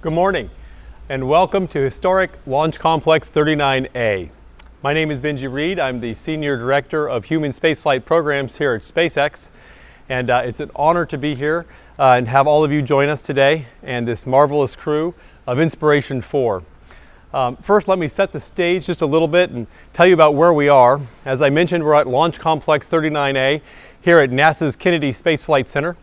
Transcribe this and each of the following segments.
Good morning and welcome to historic Launch Complex 39A. My name is Benji Reed. I'm the Senior Director of Human Spaceflight Programs here at SpaceX, and it's an honor to be here and have all of you join us today and this marvelous crew of Inspiration4. First, let me set the stage just a little bit and tell you about where we are. As I mentioned, we're at Launch Complex 39A here at NASA's Kennedy Space Flight Center.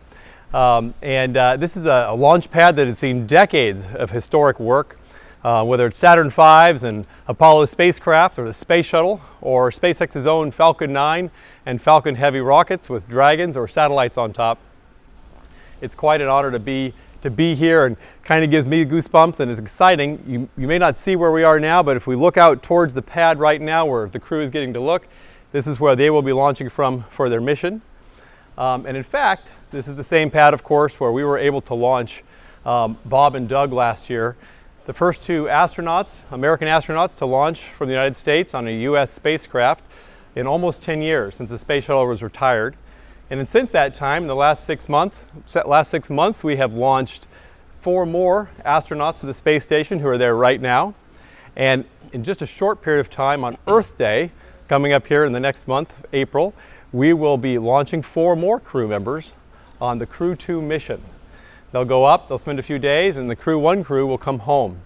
This is a launch pad that has seen decades of historic work, whether it's Saturn V's and Apollo spacecraft or the space shuttle or SpaceX's own Falcon 9 and Falcon Heavy rockets with Dragons or satellites on top. It's quite an honor to be here, and kind of gives me goosebumps, and it's exciting. You may not see where we are now, but if we look out towards the pad right now where the crew is getting to look, this is where they will be launching from for their mission. And in fact, this is the same pad, of course, where we were able to launch Bob and Doug last year, the first two astronauts, American astronauts, to launch from the United States on a U.S. spacecraft in almost 10 years since the space shuttle was retired. And since that time, in the last 6 months, we have launched 4 more astronauts to the space station who are there right now. And in just a short period of time, on Earth Day, coming up here in the next month, April, we will be launching 4 more crew members on the Crew 2 mission. They'll go up, they'll spend a few days, and the Crew 1 crew will come home.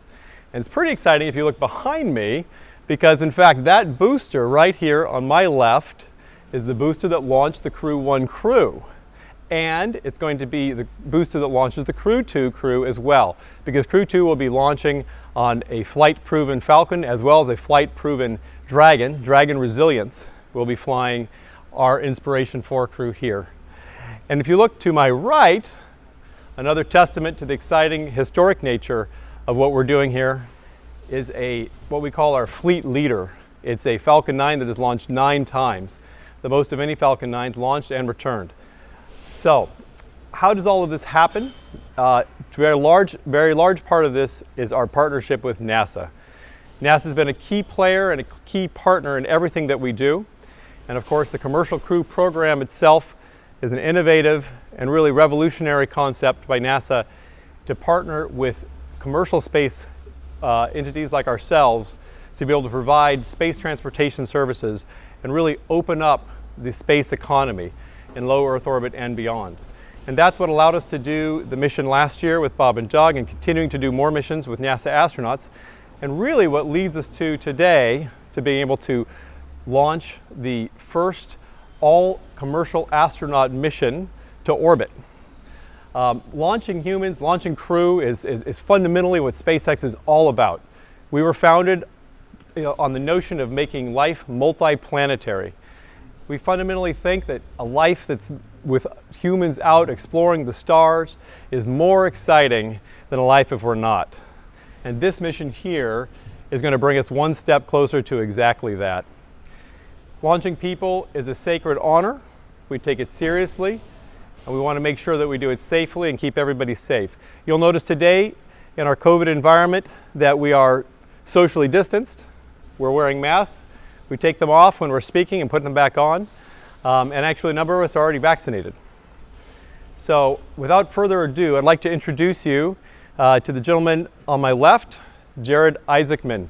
And it's pretty exciting if you look behind me, because in fact that booster right here on my left is the booster that launched the Crew 1 crew. And it's going to be the booster that launches the Crew 2 crew as well, because Crew 2 will be launching on a flight-proven Falcon as well as a flight-proven Dragon. Dragon Resilience will be flying our Inspiration4 crew here. And if you look to my right, another testament to the exciting historic nature of what we're doing here is what we call our fleet leader. It's a Falcon 9 that has launched 9 times, the most of any Falcon 9s launched and returned. So how does all of this happen? Very large part of this is our partnership with NASA. NASA's been a key player and a key partner in everything that we do. And of course, the Commercial Crew Program itself is an innovative and really revolutionary concept by NASA to partner with commercial space entities like ourselves to be able to provide space transportation services and really open up the space economy in low Earth orbit and beyond. And that's what allowed us to do the mission last year with Bob and Doug, and continuing to do more missions with NASA astronauts, and really what leads us to today to being able to launch the first all commercial astronaut mission to orbit. Launching humans, launching crew is fundamentally what SpaceX is all about. We were founded on the notion of making life multi-planetary. We fundamentally think that a life that's with humans out exploring the stars is more exciting than a life if we're not. And this mission here is going to bring us one step closer to exactly that. Launching people is a sacred honor. We take it seriously, and we want to make sure that we do it safely and keep everybody safe. You'll notice today in our COVID environment that we are socially distanced. We're wearing masks. We take them off when we're speaking and put them back on. And actually a number of us are already vaccinated. So without further ado, I'd like to introduce you to the gentleman on my left, Jared Isaacman.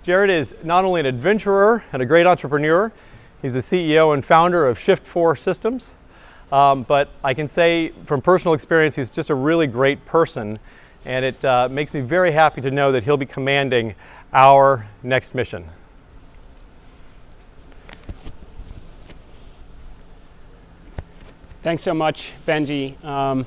Jared is not only an adventurer and a great entrepreneur, he's the CEO and founder of Shift4 Systems, but I can say from personal experience, he's just a really great person, and it makes me very happy to know that he'll be commanding our next mission. Thanks so much, Benji.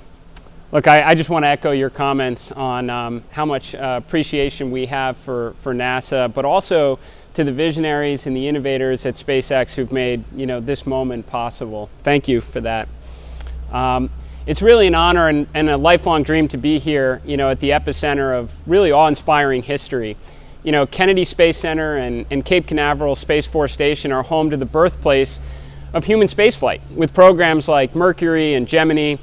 Look, I just want to echo your comments on how much appreciation we have for NASA, but also to the visionaries and the innovators at SpaceX who've made this moment possible. Thank you for that. It's really an honor and a lifelong dream to be here, at the epicenter of really awe-inspiring history. Kennedy Space Center and Cape Canaveral Space Force Station are home to the birthplace of human spaceflight, with programs like Mercury and Gemini.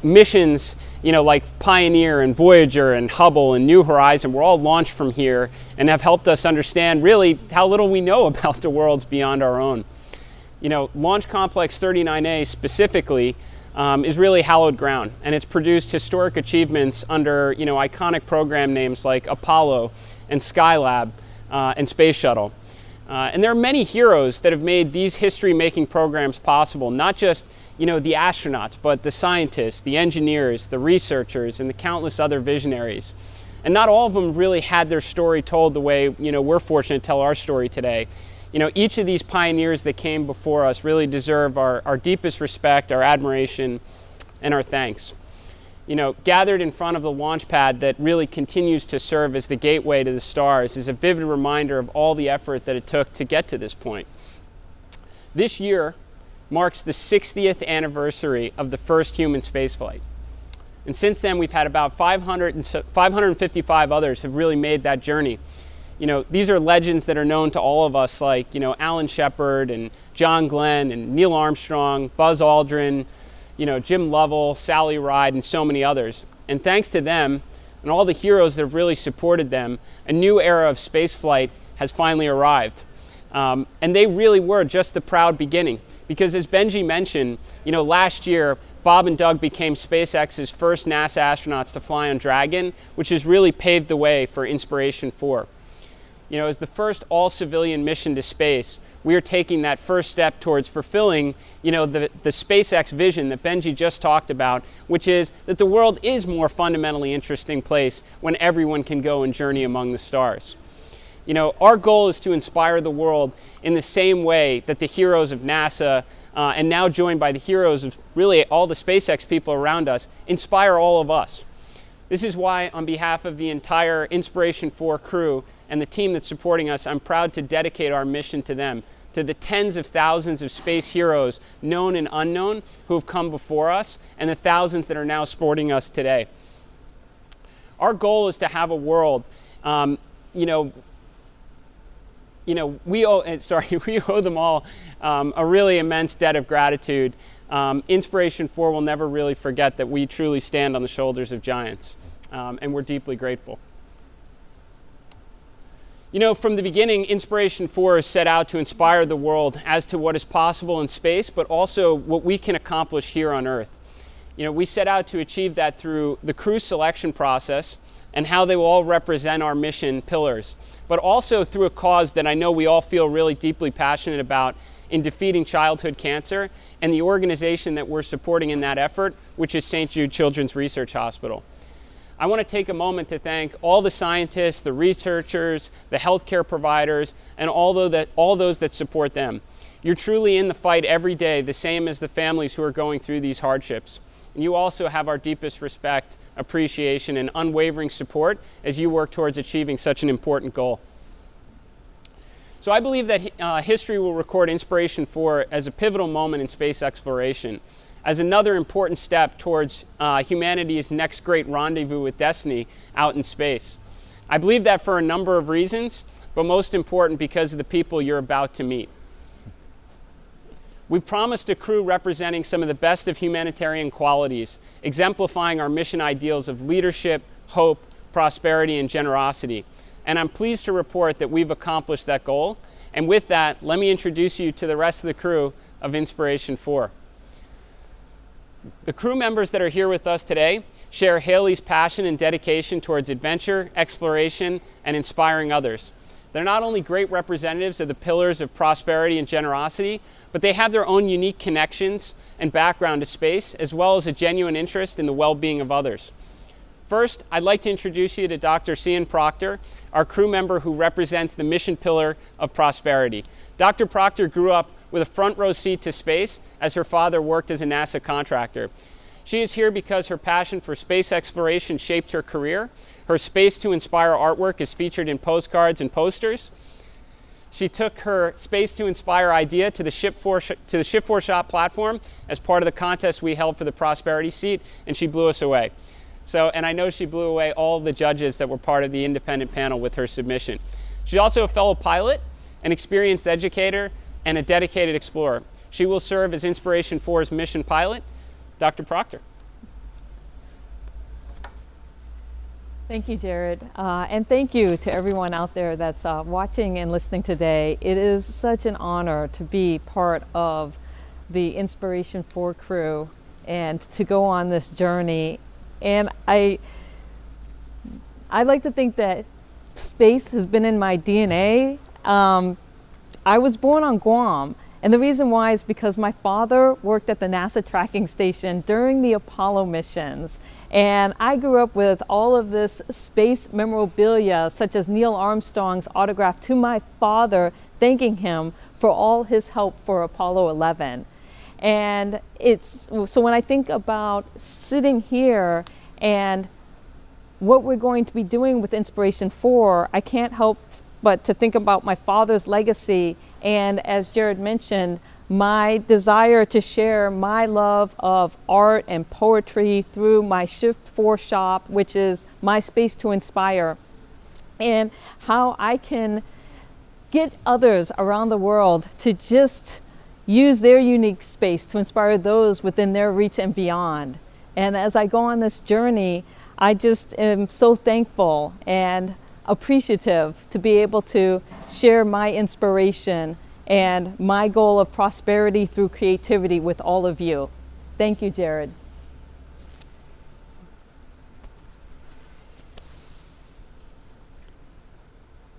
Missions, like Pioneer and Voyager and Hubble and New Horizon were all launched from here and have helped us understand really how little we know about the worlds beyond our own. Launch Complex 39A specifically is really hallowed ground, and it's produced historic achievements under iconic program names like Apollo and Skylab and Space Shuttle. And there are many heroes that have made these history-making programs possible, not just the astronauts, but the scientists, the engineers, the researchers, and the countless other visionaries. And not all of them really had their story told the way we're fortunate to tell our story today. Each of these pioneers that came before us really deserve our deepest respect, our admiration, and our thanks. Gathered in front of the launch pad that really continues to serve as the gateway to the stars is a vivid reminder of all the effort that it took to get to this point. This year marks the 60th anniversary of the first human spaceflight. And since then, we've had about 555 others have really made that journey. These are legends that are known to all of us, like, Alan Shepard and John Glenn and Neil Armstrong, Buzz Aldrin, Jim Lovell, Sally Ride, and so many others. And thanks to them and all the heroes that have really supported them, a new era of spaceflight has finally arrived. And they really were just the proud beginning. Because as Benji mentioned, last year, Bob and Doug became SpaceX's first NASA astronauts to fly on Dragon, which has really paved the way for Inspiration4. As the first all-civilian mission to space, we are taking that first step towards fulfilling, the SpaceX vision that Benji just talked about, which is that the world is a more fundamentally interesting place when everyone can go and journey among the stars. Our goal is to inspire the world in the same way that the heroes of NASA, and now joined by the heroes of really all the SpaceX people around us, inspire all of us. This is why, on behalf of the entire Inspiration4 crew and the team that's supporting us, I'm proud to dedicate our mission to them, to the tens of thousands of space heroes, known and unknown, who have come before us, and the thousands that are now supporting us today. Our goal is to have a world, we owe them all a really immense debt of gratitude. Inspiration4 will never really forget that we truly stand on the shoulders of giants, and we're deeply grateful. From the beginning, Inspiration4 is set out to inspire the world as to what is possible in space, but also what we can accomplish here on Earth. We set out to achieve that through the crew selection process and how they will all represent our mission pillars, but also through a cause that I know we all feel really deeply passionate about in defeating childhood cancer, and the organization that we're supporting in that effort, which is St. Jude Children's Research Hospital. I want to take a moment to thank all the scientists, the researchers, the healthcare providers, and all those that support them. You're truly in the fight every day, the same as the families who are going through these hardships. And you also have our deepest respect, appreciation, and unwavering support as you work towards achieving such an important goal. So I believe that history will record Inspiration4 as a pivotal moment in space exploration, as another important step towards humanity's next great rendezvous with destiny out in space. I believe that for a number of reasons, but most important because of the people you're about to meet. We promised a crew representing some of the best of humanitarian qualities, exemplifying our mission ideals of leadership, hope, prosperity, and generosity. And I'm pleased to report that we've accomplished that goal. And with that, let me introduce you to the rest of the crew of Inspiration4. The crew members that are here with us today share Hayley's passion and dedication towards adventure, exploration, and inspiring others. They're not only great representatives of the pillars of prosperity and generosity, but they have their own unique connections and background to space, as well as a genuine interest in the well-being of others. First, I'd like to introduce you to Dr. Sian Proctor, our crew member who represents the mission pillar of prosperity. Dr. Proctor grew up with a front row seat to space as her father worked as a NASA contractor. She is here because her passion for space exploration shaped her career. Her Space to Inspire artwork is featured in postcards and posters. She took her Space to Inspire idea to the Shift4 Shop platform as part of the contest we held for the Prosperity Seat, and she blew us away. And I know she blew away all of the judges that were part of the independent panel with her submission. She's also a fellow pilot, an experienced educator, and a dedicated explorer. She will serve as Inspiration4's mission pilot. Dr. Proctor. Thank you, Jared. And thank you to everyone out there that's watching and listening today. It is such an honor to be part of the Inspiration4 crew and to go on this journey. And I like to think that space has been in my DNA. I was born on Guam, and the reason why is because my father worked at the NASA tracking station during the Apollo missions. And I grew up with all of this space memorabilia, such as Neil Armstrong's autograph to my father, thanking him for all his help for Apollo 11. And so when I think about sitting here and what we're going to be doing with Inspiration4, I can't help but to think about my father's legacy, and as Jared mentioned, my desire to share my love of art and poetry through my Shift4 shop, which is my space to inspire, and how I can get others around the world to just use their unique space to inspire those within their reach and beyond. And as I go on this journey, I just am so thankful and appreciative to be able to share my inspiration and my goal of prosperity through creativity with all of you. Thank you, Jared.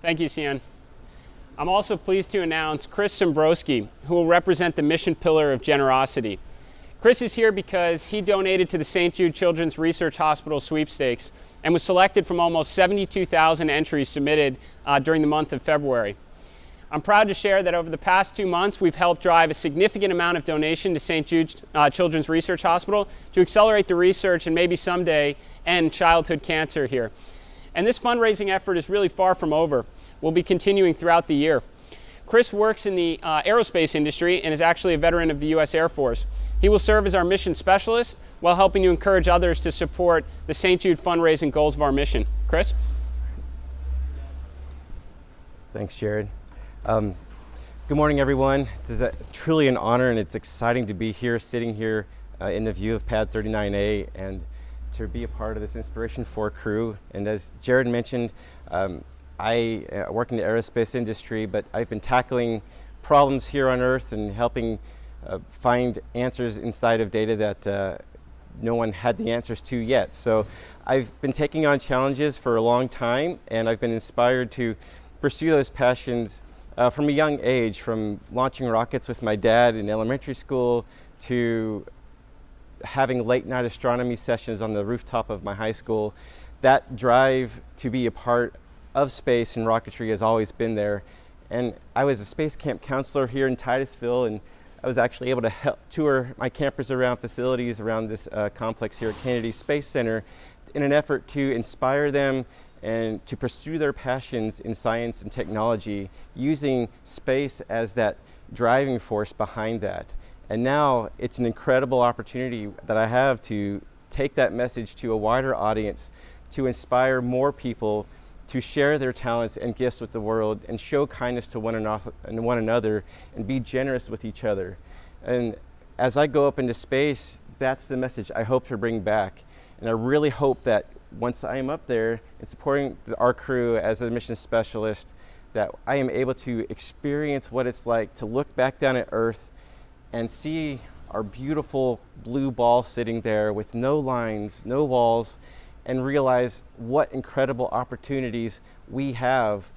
Thank you, Sian. I'm also pleased to announce Chris Sembroski, who will represent the mission pillar of generosity. Chris is here because he donated to the St. Jude Children's Research Hospital sweepstakes and was selected from almost 72,000 entries submitted during the month of February. I'm proud to share that over the past 2 months, we've helped drive a significant amount of donation to St. Jude Children's Research Hospital to accelerate the research and maybe someday end childhood cancer here. And this fundraising effort is really far from over. We'll be continuing throughout the year. Chris works in the aerospace industry and is actually a veteran of the U.S. Air Force. He will serve as our mission specialist while helping to encourage others to support the St. Jude fundraising goals of our mission. Chris? Thanks, Jared. Good morning, everyone. It's truly an honor, and it's exciting to be here, sitting here in the view of Pad 39A, and to be a part of this Inspiration4 crew. And as Jared mentioned, I work in the aerospace industry, but I've been tackling problems here on Earth and helping find answers inside of data that no one had the answers to yet. So I've been taking on challenges for a long time, and I've been inspired to pursue those passions from a young age, from launching rockets with my dad in elementary school to having late night astronomy sessions on the rooftop of my high school. That drive to be a part of space and rocketry has always been there. And I was a space camp counselor here in Titusville, and I was actually able to help tour my campers around facilities around this complex here at Kennedy Space Center in an effort to inspire them and to pursue their passions in science and technology, using space as that driving force behind that. And now it's an incredible opportunity that I have to take that message to a wider audience, to inspire more people to share their talents and gifts with the world and show kindness to one another and be generous with each other. And as I go up into space, that's the message I hope to bring back. And I really hope that once I am up there and supporting our crew as a mission specialist, that I am able to experience what it's like to look back down at Earth and see our beautiful blue ball sitting there with no lines, no walls, and realize what incredible opportunities we have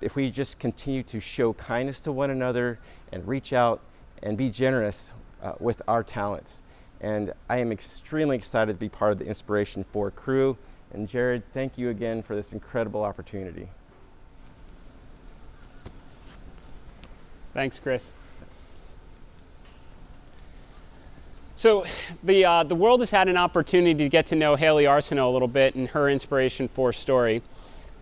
if we just continue to show kindness to one another and reach out and be generous with our talents. And I am extremely excited to be part of the Inspiration4 crew. And Jared, thank you again for this incredible opportunity. Thanks, Chris. So the world has had an opportunity to get to know Hayley Arceneaux a little bit in her Inspiration4 story.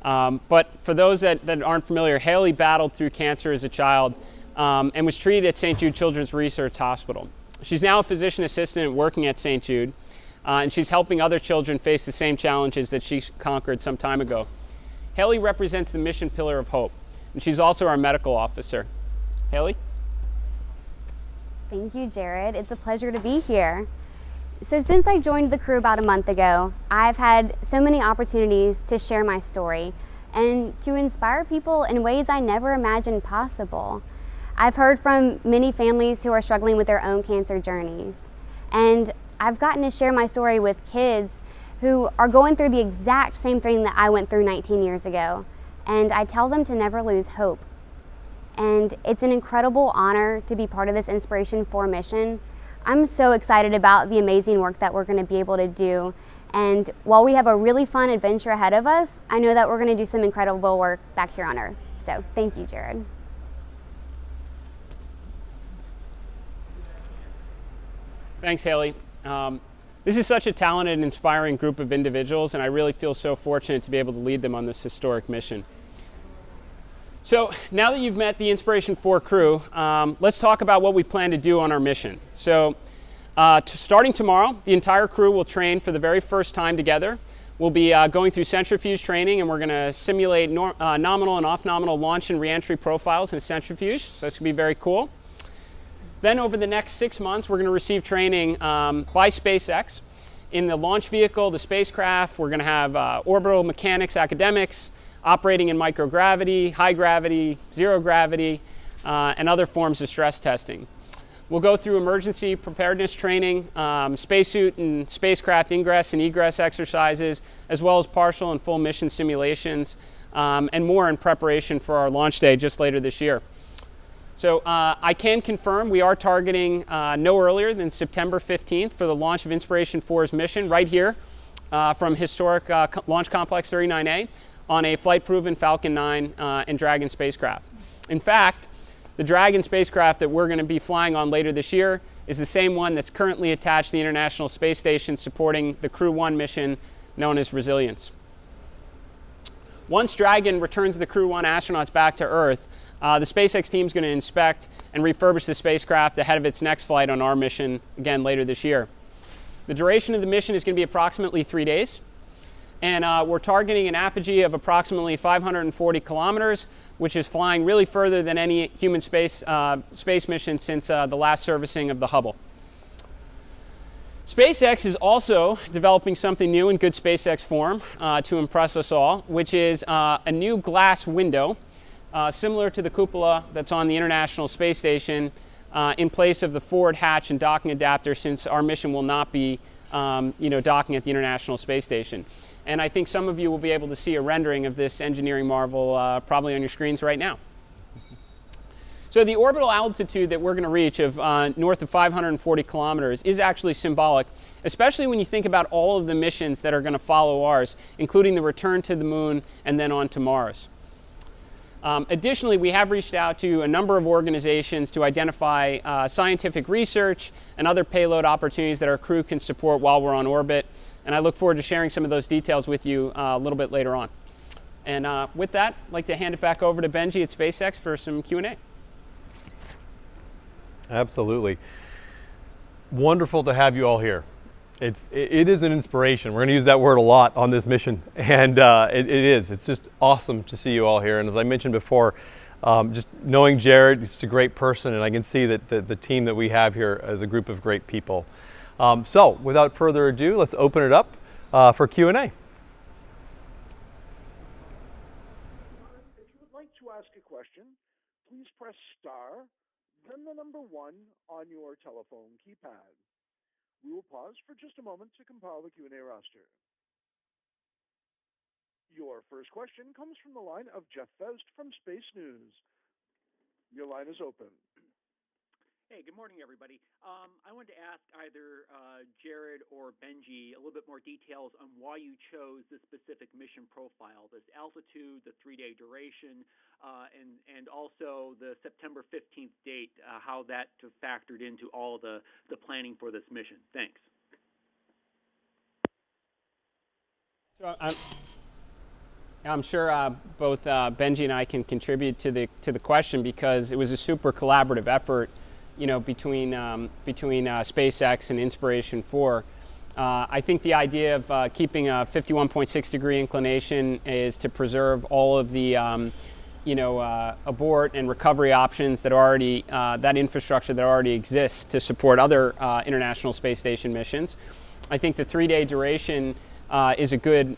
But for those that aren't familiar, Hayley battled through cancer as a child and was treated at St. Jude Children's Research Hospital. She's now a physician assistant working at St. Jude, and she's helping other children face the same challenges that she conquered some time ago. Hayley represents the mission pillar of hope, and she's also our medical officer. Hayley? Thank you, Jared. It's a pleasure to be here. So since I joined the crew about a month ago, I've had so many opportunities to share my story and to inspire people in ways I never imagined possible. I've heard from many families who are struggling with their own cancer journeys. And I've gotten to share my story with kids who are going through the exact same thing that I went through 19 years ago. And I tell them to never lose hope. And it's an incredible honor to be part of this Inspiration4 mission. I'm so excited about the amazing work that we're going to be able to do. And while we have a really fun adventure ahead of us, I know that we're going to do some incredible work back here on Earth. So thank you, Jared. Thanks, Hayley. This is such a talented and inspiring group of individuals, and I really feel so fortunate to be able to lead them on this historic mission. So now that you've met the Inspiration4 crew, let's talk about what we plan to do on our mission. So starting tomorrow, the entire crew will train for the very first time together. We'll be going through centrifuge training, and we're going to simulate nominal and off-nominal launch and re-entry profiles in a centrifuge. So that's going to be very cool. Then over the next 6 months, we're going to receive training by SpaceX in the launch vehicle, the spacecraft. We're going to have orbital mechanics academics, operating in microgravity, high gravity, zero gravity, and other forms of stress testing. We'll go through emergency preparedness training, spacesuit and spacecraft ingress and egress exercises, as well as partial and full mission simulations, and more in preparation for our launch day just later this year. So I can confirm we are targeting no earlier than September 15th for the launch of Inspiration4's mission right here from historic Launch Complex 39A on a flight-proven Falcon 9 and Dragon spacecraft. In fact, the Dragon spacecraft that we're going to be flying on later this year is the same one that's currently attached to the International Space Station supporting the Crew 1 mission known as Resilience. Once Dragon returns the Crew 1 astronauts back to Earth, the SpaceX team is going to inspect and refurbish the spacecraft ahead of its next flight on our mission, again, later this year. The duration of the mission is going to be approximately 3 days, and we're targeting an apogee of approximately 540 kilometers, which is flying really further than any human space mission since the last servicing of the Hubble. SpaceX is also developing something new in good SpaceX form to impress us all, which is a new glass window similar to the cupola that's on the International Space Station in place of the forward hatch and docking adapter, since our mission will not be docking at the International Space Station. And I think some of you will be able to see a rendering of this engineering marvel probably on your screens right now. So the orbital altitude that we're going to reach of north of 540 kilometers is actually symbolic, especially when you think about all of the missions that are going to follow ours, including the return to the moon and then on to Mars. Additionally, we have reached out to a number of organizations to identify scientific research and other payload opportunities that our crew can support while we're on orbit. And I look forward to sharing some of those details with you a little bit later on. And with that, I'd like to hand it back over to Benji at SpaceX for some Q&A. Absolutely. Wonderful to have you all here. It is an inspiration. We're going to use that word a lot on this mission, and it is. It's just awesome to see you all here. And as I mentioned before, just knowing Jared, he's a great person, and I can see that the team that we have here is a group of great people. So without further ado, let's open it up for Q&A. If you would like to ask a question, please press star, then the number 1 on your telephone keypad. We will pause for just a moment to compile the Q&A roster. Your first question comes from the line of Jeff Faust from Space News. Your line is open. Hey, good morning, everybody. I wanted to ask either Jared or Benji a little bit more details on why you chose this specific mission profile, this altitude, the 3-day duration, and also the September 15th date, how that factored into all the planning for this mission. Thanks. So I'm sure both Benji and I can contribute to the question, because it was a super collaborative effort, between SpaceX and Inspiration4. I think the idea of keeping a 51.6 degree inclination is to preserve all of the abort and recovery options that already that infrastructure that already exists to support other International Space Station missions. I think the 3-day duration is a good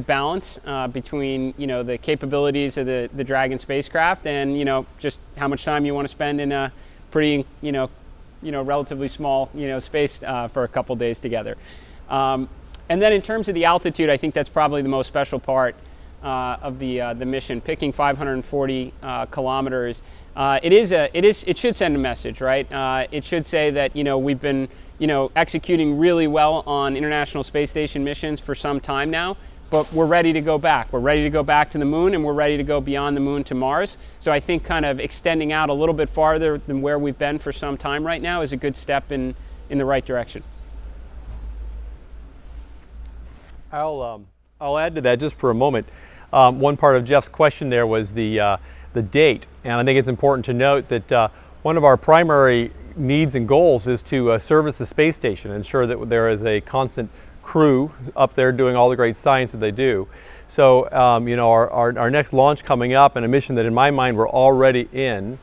balance between the capabilities of the Dragon spacecraft and just how much time you want to spend in a pretty relatively small, space for a couple days together. And then in terms of the altitude, I think that's probably the most special part of the mission. Picking 540 kilometers, it should send a message, right? It should say that we've been executing really well on International Space Station missions for some time now, but we're ready to go back. We're ready to go back to the moon, and we're ready to go beyond the moon to Mars. So I think kind of extending out a little bit farther than where we've been for some time right now is a good step in the right direction. I'll add to that just for a moment. One part of Jeff's question there was the date, and I think it's important to note that one of our primary needs and goals is to service the space station, ensure that there is a constant crew up there doing all the great science that they do. So our next launch coming up, and a mission that in my mind we're already in,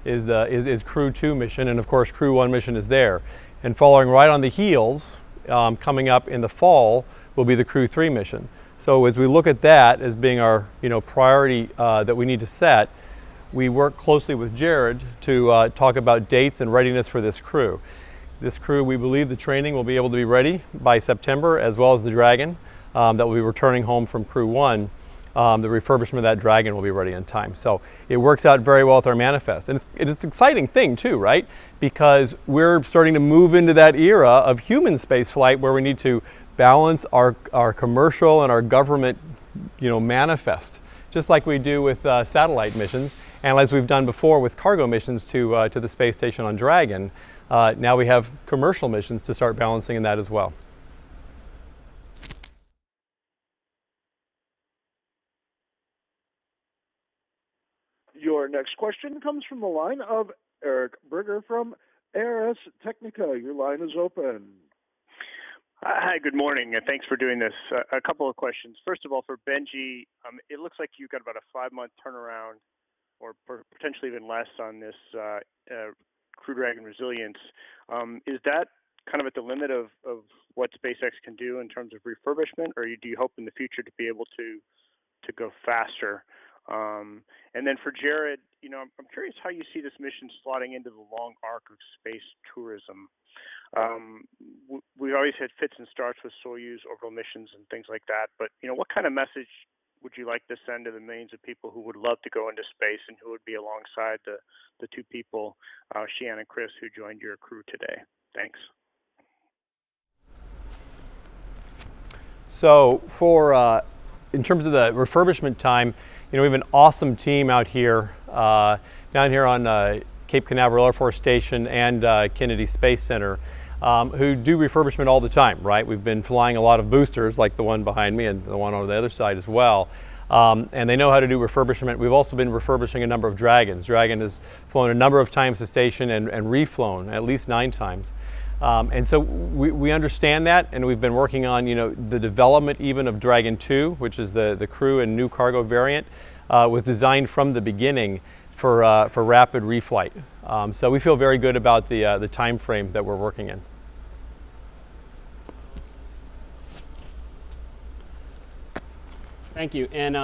is Crew 2 mission, and of course Crew 1 mission is there. And following right on the heels, coming up in the fall, will be the Crew 3 mission. So as we look at that as being our priority that we need to set, we work closely with Jared to talk about dates and readiness for this crew. This crew, we believe the training will be able to be ready by September, as well as the Dragon that will be returning home from Crew 1. The refurbishment of that Dragon will be ready in time. So it works out very well with our manifest. And it's an exciting thing too, right? Because we're starting to move into that era of human space flight where we need to balance our commercial and our government manifest, just like we do with satellite missions, and as we've done before with cargo missions to the space station on Dragon. Now we have commercial missions to start balancing in that as well. Your next question comes from the line of Eric Berger from ARS Technica. Your line is open. Hi, good morning, and thanks for doing this. A couple of questions. First of all, for Benji, it looks like you've got about a 5-month turnaround, or potentially even less, on this Crew Dragon Resilience. Is that kind of at the limit of what SpaceX can do in terms of refurbishment, or do you hope in the future to be able to go faster? And then for Jared, I'm curious how you see this mission slotting into the long arc of space tourism. We always had fits and starts with Soyuz orbital missions and things like that, but what kind of message would you like to send to the millions of people who would love to go into space and who would be alongside the two people, Sian and Chris, who joined your crew today? Thanks. So in terms of the refurbishment time, we have an awesome team out here, down here on Cape Canaveral Air Force Station and Kennedy Space Center, who do refurbishment all the time, right? We've been flying a lot of boosters like the one behind me and the one on the other side as well. And they know how to do refurbishment. We've also been refurbishing a number of Dragons. Dragon has flown a number of times to station and reflown at least 9 times. And so we understand that, and we've been working on the development even of Dragon 2, which is the crew and new cargo variant, was designed from the beginning for rapid reflight. So we feel very good about the time frame that we're working in. Thank you. And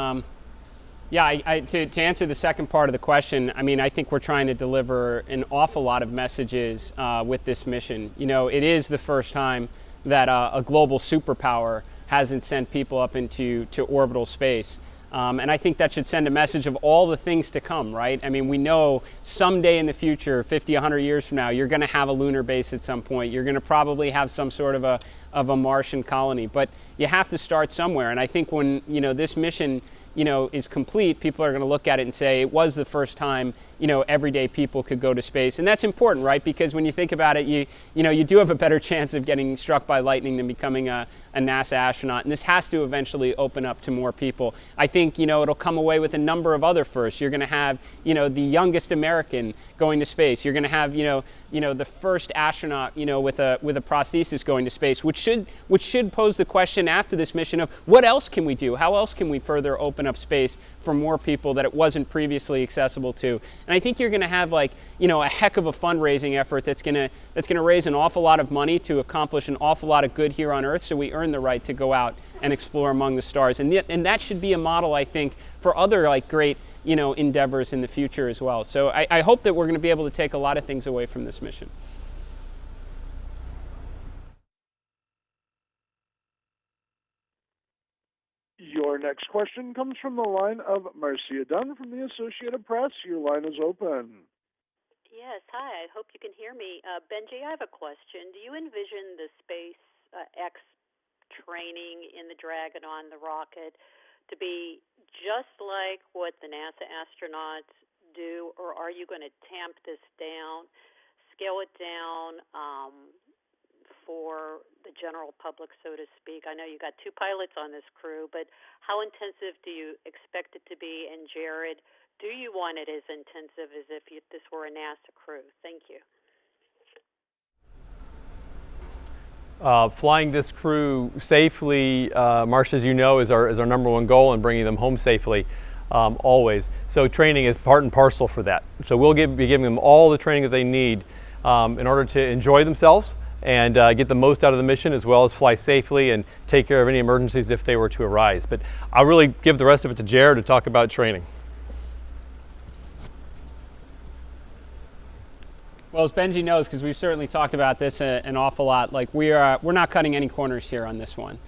to answer the second part of the question, I think we're trying to deliver an awful lot of messages with this mission. It is the first time that a global superpower hasn't sent people up into orbital space. And I think that should send a message of all the things to come, right? We know someday in the future, 50, 100 years from now, you're going to have a lunar base at some point. You're going to probably have some sort of a Martian colony. But you have to start somewhere. And I think when this mission is complete, people are going to look at it and say it was the first time everyday people could go to space. And that's important, right? Because when you think about it, you do have a better chance of getting struck by lightning than becoming a NASA astronaut. And this has to eventually open up to more people. I think it'll come away with a number of other firsts. You're going to have the youngest American going to space. You're going to have the first astronaut with a prosthesis going to space, which should pose the question after this mission of what else can we do? How else can we further open up space for more people that it wasn't previously accessible to? And I think you're going to have a heck of a fundraising effort that's going to raise an awful lot of money to accomplish an awful lot of good here on Earth, so we earn the right to go out and explore among the stars. And that should be a model, I think, for other great endeavors in the future as well. So I hope that we're going to be able to take a lot of things away from this mission. Your next question comes from the line of Marcia Dunn from the Associated Press. Your line is open. Yes, hi. I hope you can hear me. Benji, I have a question. Do you envision the SpaceX training in the Dragon on the rocket to be just like what the NASA astronauts do, or are you going to tamp this down, scale it down for the general public, so to speak? I know you got 2 pilots on this crew, but how intensive do you expect it to be? And Jared, do you want it as intensive as if this were a NASA crew? Thank you. Flying this crew safely, Marcia, as you know, is our number one goal, and bringing them home safely always. So training is part and parcel for that. So we'll be giving them all the training that they need in order to enjoy themselves and get the most out of the mission, as well as fly safely and take care of any emergencies if they were to arise. But I'll really give the rest of it to Jared to talk about training. Well, as Benji knows, because we've certainly talked about this an awful lot, like we're not cutting any corners here on this one.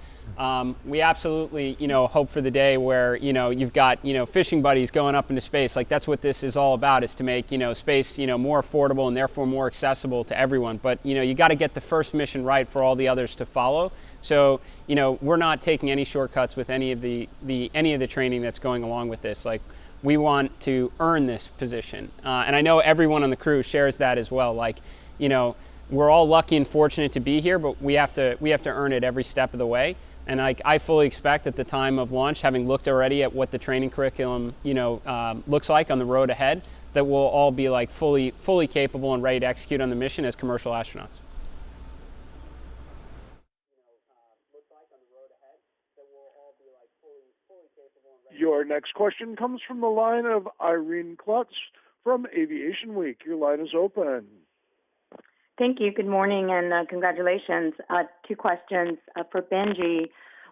We absolutely, hope for the day where, you've got, fishing buddies going up into space. Like that's what this is all about, is to make, space, more affordable and therefore more accessible to everyone. But, you got to get the first mission right for all the others to follow. So, we're not taking any shortcuts with any of the training that's going along with this. Like, we want to earn this position. And I know everyone on the crew shares that as well. Like, we're all lucky and fortunate to be here, but we have to earn it every step of the way. And I fully expect at the time of launch, having looked already at what the training curriculum, looks like on the road ahead, that we'll all be like fully capable and ready to execute on the mission as commercial astronauts. Your next question comes from the line of Irene Klutz from Aviation Week. Your line is open. Thank you. Good morning and congratulations. 2 questions for Benji.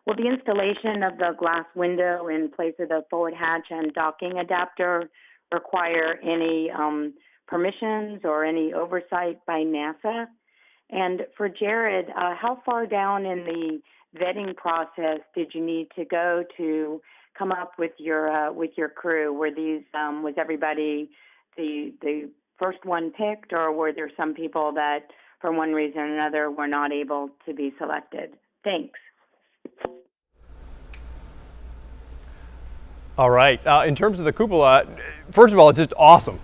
Will the installation of the glass window in place of the forward hatch and docking adapter require any permissions or any oversight by NASA? And for Jared, how far down in the vetting process did you need to go to come up with your crew? Were these was everybody the first one picked, or were there some people that for one reason or another were not able to be selected? Thanks. All right, in terms of the cupola, first of all, it's just awesome.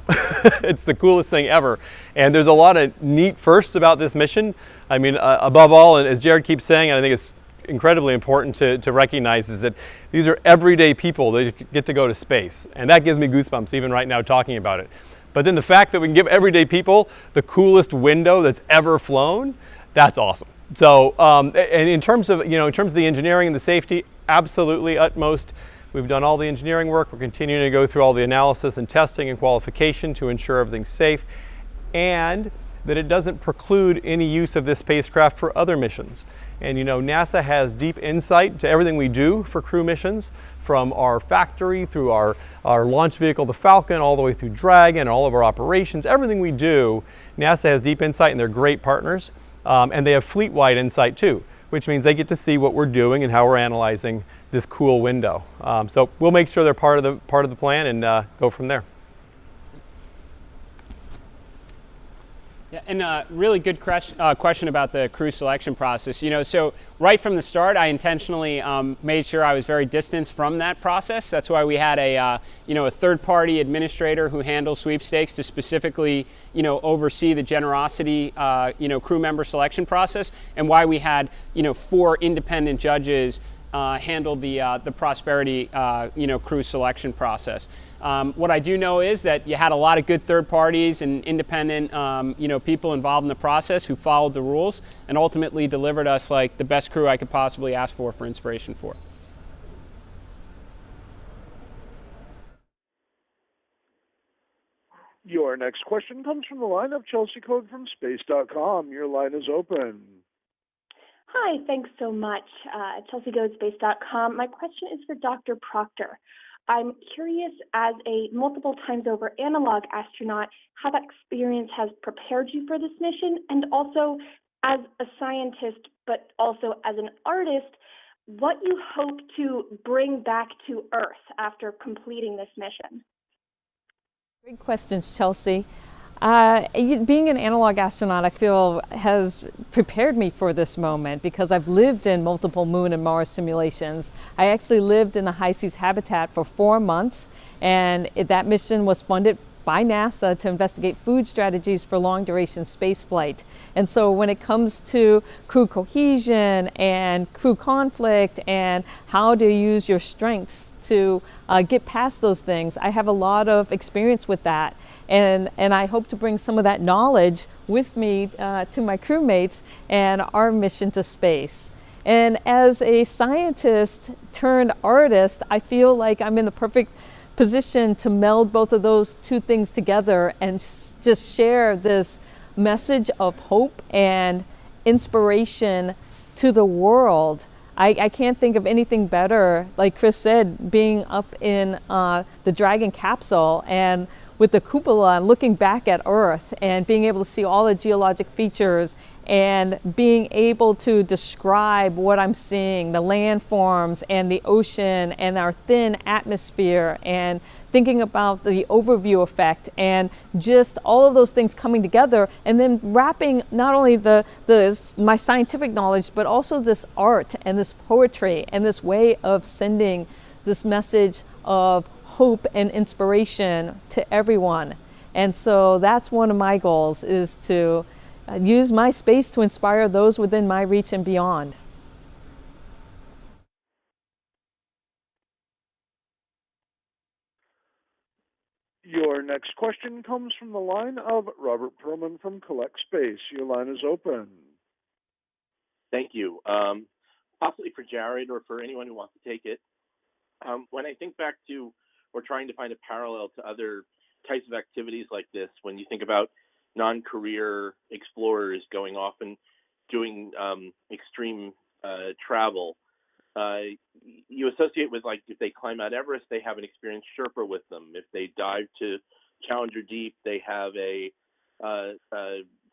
It's the coolest thing ever. And there's a lot of neat firsts about this mission. I mean, above all, and as Jared keeps saying, and I think it's incredibly important to recognize, is that these are everyday people that get to go to space. And that gives me goosebumps even right now talking about it. But then the fact that we can give everyday people the coolest window that's ever flown, that's awesome. So, and in terms of the engineering and the safety, absolutely utmost. We've done all the engineering work. We're continuing to go through all the analysis and testing and qualification to ensure everything's safe, and that it doesn't preclude any use of this spacecraft for other missions. And NASA has deep insight to everything we do for crew missions, from our factory through our launch vehicle, the Falcon, all the way through Dragon, all of our operations, everything we do, NASA has deep insight, and they're great partners. And they have fleet-wide insight too, which means they get to see what we're doing and how we're analyzing this cool window. So we'll make sure they're part of the plan and go from there. Yeah, and really good question about the crew selection process. So right from the start, I intentionally made sure I was very distanced from that process. That's why we had a third-party administrator who handles sweepstakes to specifically, oversee the generosity, crew member selection process, and why we had, 4 independent judges handle the prosperity, crew selection process. What I do know is that you had a lot of good third parties and independent, people involved in the process who followed the rules and ultimately delivered us like the best crew I could possibly ask for Inspiration4. Your next question comes from the line of Chelsea Code from Space.com. Your line is open. Hi, thanks so much. Chelsea Goes, Space.com. My question is for Dr. Proctor. I'm curious, as a multiple times over analog astronaut, how that experience has prepared you for this mission, and also as a scientist, but also as an artist, what you hope to bring back to Earth after completing this mission. Great questions, Chelsea. Being an analog astronaut, I feel, has prepared me for this moment because I've lived in multiple Moon and Mars simulations. I actually lived in the high seas habitat for 4 months, and that mission was funded by NASA to investigate food strategies for long-duration spaceflight. And so when it comes to crew cohesion and crew conflict and how to use your strengths to get past those things, I have a lot of experience with that. And I hope to bring some of that knowledge with me to my crewmates and our mission to space. And as a scientist turned artist, I feel like I'm in the perfect position to meld both of those two things together and just share this message of hope and inspiration to the world. I can't think of anything better, like Chris said, being up in the Dragon capsule and with the cupola and looking back at Earth and being able to see all the geologic features and being able to describe what I'm seeing, the landforms and the ocean and our thin atmosphere, and thinking about the overview effect and just all of those things coming together, and then wrapping not only my scientific knowledge, but also this art and this poetry and this way of sending this message of hope and inspiration to everyone. And so that's one of my goals, is to use my space to inspire those within my reach and beyond. Your next question comes from the line of Robert Perlman from Collect Space. Your line is open. Thank you. Possibly for Jared or for anyone who wants to take it. When I think back to, or trying to find a parallel to other types of activities like this, when you think about non-career explorers going off and doing extreme travel, you associate with, like, if they climb Mount Everest, they have an experienced Sherpa with them. If they dive to Challenger Deep, they have a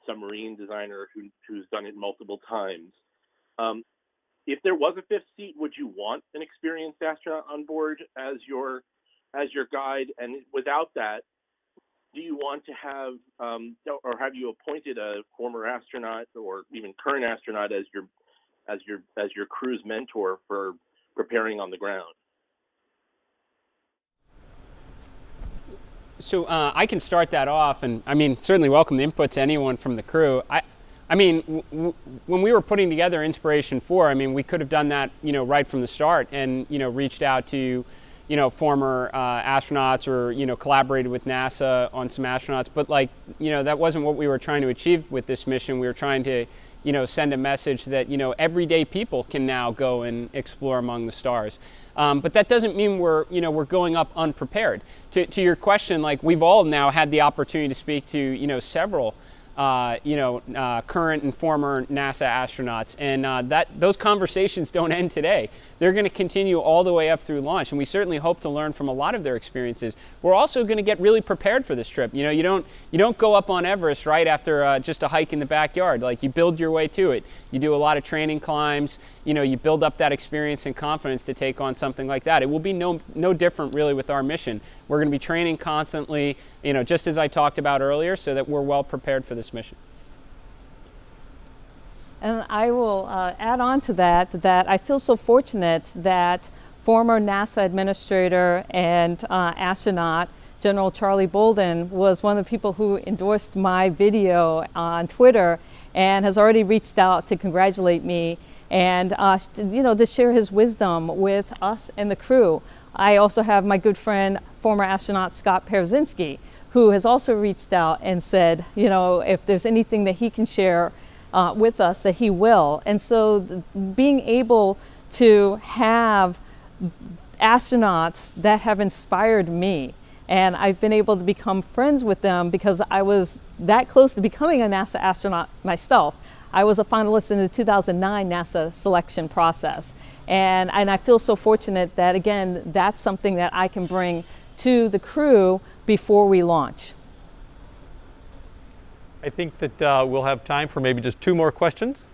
submarine designer who's done it multiple times. If there was a fifth seat, would you want an experienced astronaut on board as your guide? And without that, do you want to have, or have you appointed a former astronaut or even current astronaut as your crew's mentor for preparing on the ground? So I can start that off, and I mean, certainly welcome the input to anyone from the crew. I mean, when we were putting together Inspiration4, I mean, we could have done that, right from the start, and reached out to, former astronauts, or collaborated with NASA on some astronauts. But that wasn't what we were trying to achieve with this mission. We were trying to, send a message that everyday people can now go and explore among the stars. But that doesn't mean we're going up unprepared. To your question, we've all now had the opportunity to speak to several current and former NASA astronauts, and those conversations don't end today. They're going to continue all the way up through launch, and we certainly hope to learn from a lot of their experiences. We're also going to get really prepared for this trip. You don't go up on Everest right after just a hike in the backyard. You build your way to it. You do a lot of training climbs. You build up that experience and confidence to take on something like that. It will be no different really with our mission. We're going to be training constantly, just as I talked about earlier, so that we're well prepared for this mission. And I will add on to that I feel so fortunate that former NASA administrator and astronaut General Charlie Bolden was one of the people who endorsed my video on Twitter and has already reached out to congratulate me and to share his wisdom with us and the crew. I also have my good friend, former astronaut Scott Perezinski, who has also reached out and said, if there's anything that he can share with us, that he will. And so being able to have astronauts that have inspired me, and I've been able to become friends with them because I was that close to becoming a NASA astronaut myself. I was a finalist in the 2009 NASA selection process. And I feel so fortunate that, again, that's something that I can bring to the crew before we launch. I think that we'll have time for maybe just 2 more questions.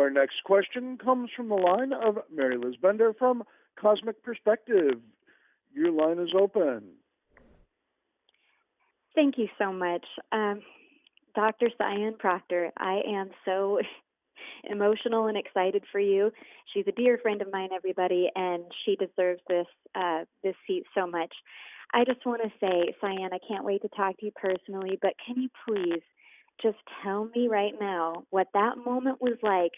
Your next question comes from the line of Mary Liz Bender from Cosmic Perspective. Your line is open. Thank you so much. Dr. Sian Proctor, I am so emotional and excited for you. She's a dear friend of mine, everybody, and she deserves this seat so much. I just want to say, Sian, I can't wait to talk to you personally, but can you please just tell me right now what that moment was like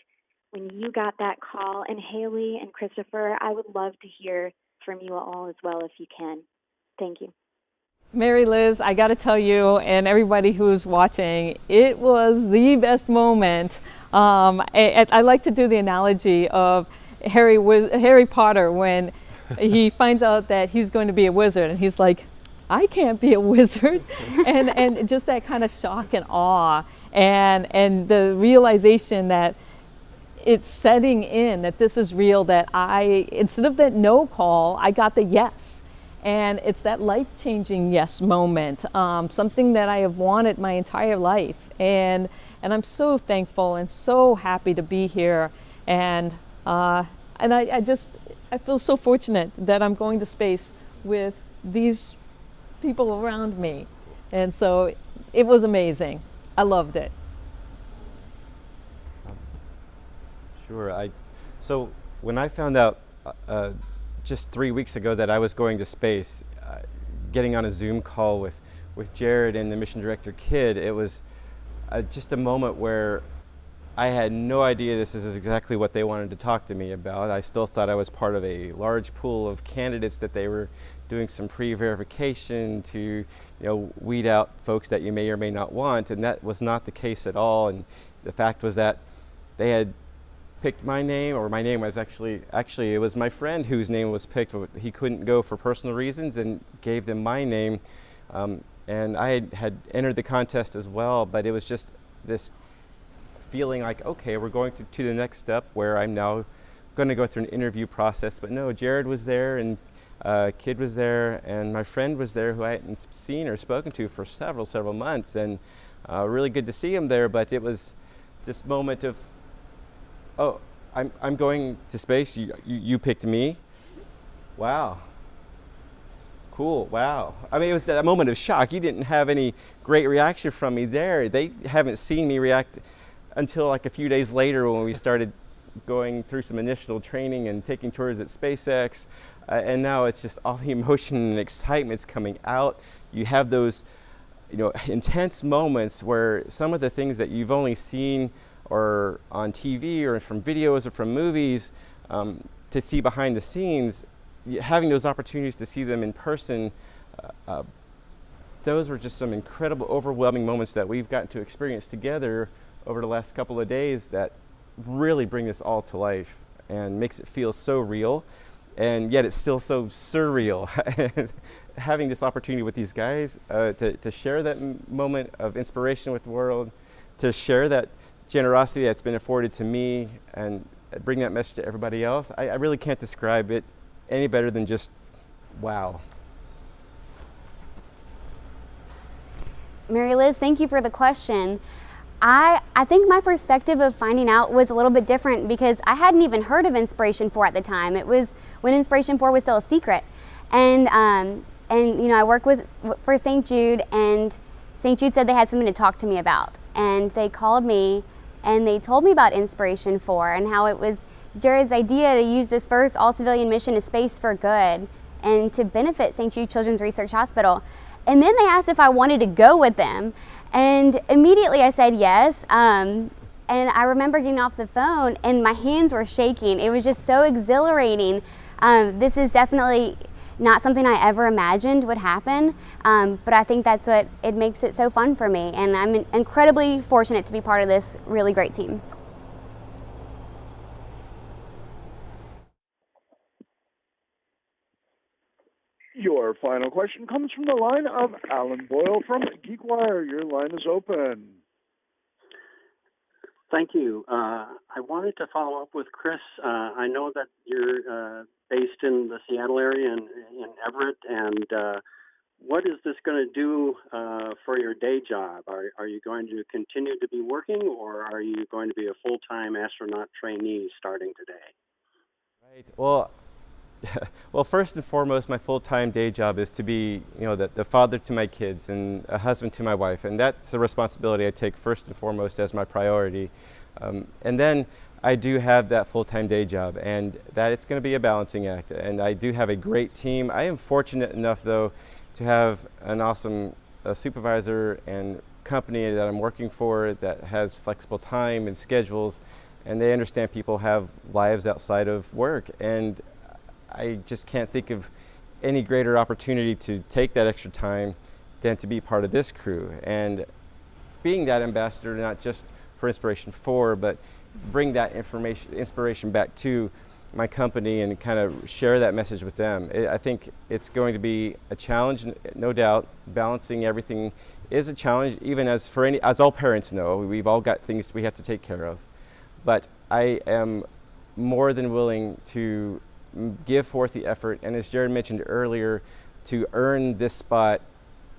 when you got that call? And Hayley and Christopher, I would love to hear from you all as well if you can. Thank you. Mary Liz, I got to tell you and everybody who's watching, it was the best moment. I like to do the analogy of Harry Potter when he finds out that he's going to be a wizard and he's like, I can't be a wizard. and just that kind of shock and awe and the realization that it's setting in, that this is real, that instead of that no call, I got the yes. And it's that life-changing yes moment, something that I have wanted my entire life. And I'm so thankful and so happy to be here. And I feel so fortunate that I'm going to space with these people around me. And so it was amazing. I loved it. Sure. So when I found out just 3 weeks ago that I was going to space, getting on a Zoom call with Jared and the mission director Kid, it was just a moment where I had no idea this is exactly what they wanted to talk to me about. I still thought I was part of a large pool of candidates that they were doing some pre-verification to, weed out folks that you may or may not want, and that was not the case at all. And the fact was that they had picked my name, or my name was actually it was my friend whose name was picked, but he couldn't go for personal reasons and gave them my name. And I had entered the contest as well, but it was just this feeling like, okay, we're going to the next step where I'm now going to go through an interview process. But no, Jared was there, and Kid was there, and my friend was there who I hadn't seen or spoken to for several months, and really good to see him there. But it was this moment of, oh, I'm going to space. You picked me. Wow. Cool. Wow. I mean, it was that moment of shock. You didn't have any great reaction from me there. They haven't seen me react until like a few days later when we started going through some initial training and taking tours at SpaceX. And now it's just all the emotion and excitement's coming out. You have those, intense moments where some of the things that you've only seen or on TV or from videos or from movies, to see behind the scenes, having those opportunities to see them in person, those were just some incredible, overwhelming moments that we've gotten to experience together over the last couple of days that really bring this all to life and makes it feel so real, and yet it's still so surreal. Having this opportunity with these guys to share that moment of inspiration with the world, to share that generosity that's been afforded to me and bring that message to everybody else, I really can't describe it any better than just wow. Mary Liz, thank you for the question. I think my perspective of finding out was a little bit different because I hadn't even heard of Inspiration4 at the time. It was when Inspiration4 was still a secret. And I work for St. Jude, and St. Jude said they had something to talk to me about. And they called me and they told me about Inspiration4 and how it was Jared's idea to use this first all-civilian mission to space for good and to benefit St. Jude Children's Research Hospital. And then they asked if I wanted to go with them. And immediately I said yes. And I remember getting off the phone and my hands were shaking. It was just so exhilarating. This is definitely not something I ever imagined would happen, but I think that's what it makes it so fun for me. And I'm incredibly fortunate to be part of this really great team. Your final question comes from the line of Alan Boyle from GeekWire. Your line is open. Thank you. I wanted to follow up with Chris. I know that you're based in the Seattle area and in Everett, and what is this going to do for your day job? Are you going to continue to be working, or are you going to be a full-time astronaut trainee starting today? Right. Well, first and foremost, my full-time day job is to be, the father to my kids and a husband to my wife, and that's a responsibility I take first and foremost as my priority. And then I do have that full-time day job, and that it's going to be a balancing act. And I do have a great team. I am fortunate enough, though, to have an awesome supervisor and company that I'm working for that has flexible time and schedules, and they understand people have lives outside of work. And I just can't think of any greater opportunity to take that extra time than to be part of this crew. And being that ambassador, not just for Inspiration4, but bring that inspiration back to my company and kind of share that message with them. I think it's going to be a challenge, no doubt. Balancing everything is a challenge, even as all parents know. We've all got things we have to take care of. But I am more than willing to give forth the effort, and as Jared mentioned earlier, to earn this spot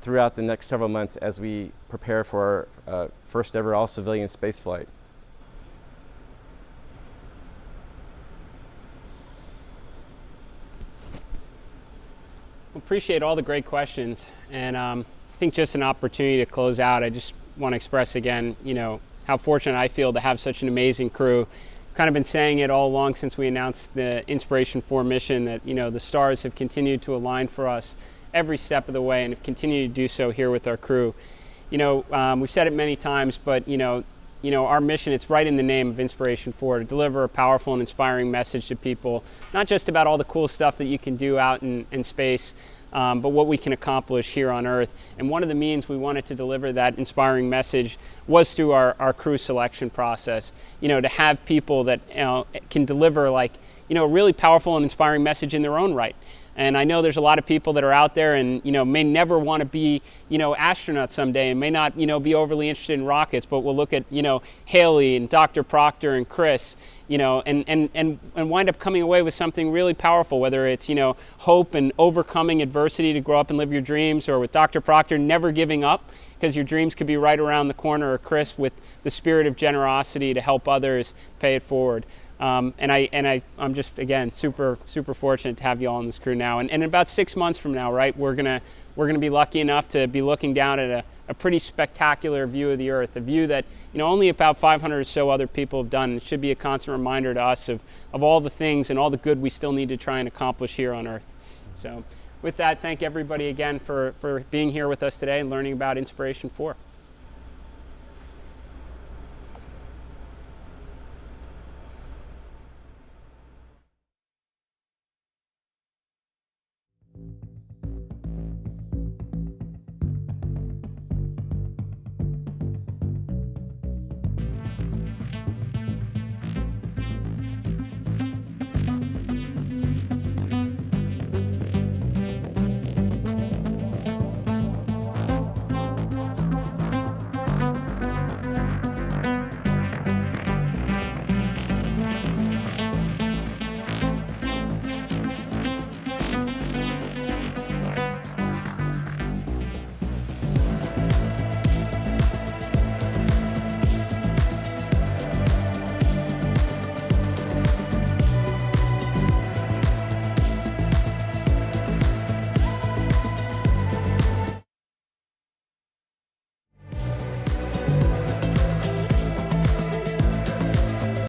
throughout the next several months as we prepare for our first ever all-civilian spaceflight. Appreciate all the great questions, and I think just an opportunity to close out. I just want to express again, how fortunate I feel to have such an amazing crew. Kind of been saying it all along since we announced the Inspiration4 mission that the stars have continued to align for us every step of the way, and have continued to do so here with our crew. We've said it many times, but our mission, it's right in the name of Inspiration4, to deliver a powerful and inspiring message to people, not just about all the cool stuff that you can do out in space, but what we can accomplish here on Earth. And one of the means we wanted to deliver that inspiring message was through our crew selection process. To have people that can deliver a really powerful and inspiring message in their own right. And I know there's a lot of people that are out there and may never want to be astronauts someday, and may not be overly interested in rockets, but we'll look at Hayley and Dr. Proctor and Chris, and wind up coming away with something really powerful, whether it's hope and overcoming adversity to grow up and live your dreams, or with Dr. Proctor, never giving up because your dreams could be right around the corner, or Chris with the spirit of generosity to help others pay it forward. I'm just, again, super fortunate to have you all on this crew now. And in about 6 months from now, right, we're gonna be lucky enough to be looking down at a pretty spectacular view of the Earth, a view that only about 500 or so other people have done. It should be a constant reminder to us of all the things and all the good we still need to try and accomplish here on Earth. So with that, thank everybody again for being here with us today and learning about Inspiration4.